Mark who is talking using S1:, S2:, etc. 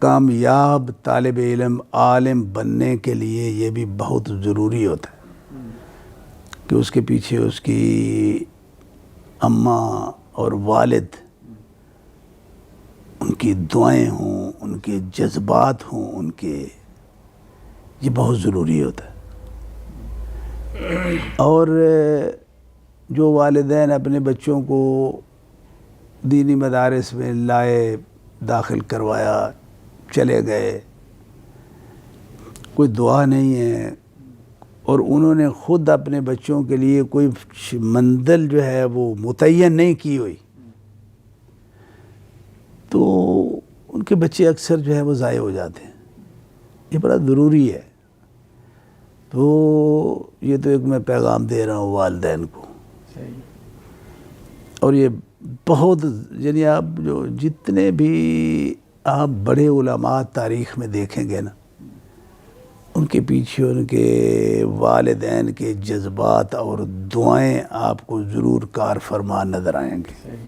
S1: کامیاب طالب علم عالم بننے کے لیے یہ بھی بہت ضروری ہوتا ہے کہ اس کے پیچھے اس کی اماں اور والد ان کی دعائیں ہوں، ان کے جذبات ہوں، ان کے یہ بہت ضروری ہوتا ہے۔ اور جو والدین اپنے بچوں کو دینی مدارس میں لائے، داخل کروایا، چلے گئے، کوئی دعا نہیں ہے اور انہوں نے خود اپنے بچوں کے لیے کوئی منزل جو ہے وہ متعین نہیں کی ہوئی، تو ان کے بچے اکثر جو ہے وہ ضائع ہو جاتے ہیں۔ یہ بڑا ضروری ہے۔ تو یہ تو ایک میں پیغام دے رہا ہوں والدین کو، اور یہ بہت یعنی آپ جو جتنے بھی آپ بڑے علماء تاریخ میں دیکھیں گے نا، ان کے پیچھے ان کے والدین کے جذبات اور دعائیں آپ کو ضرور کار فرما نظر آئیں گے۔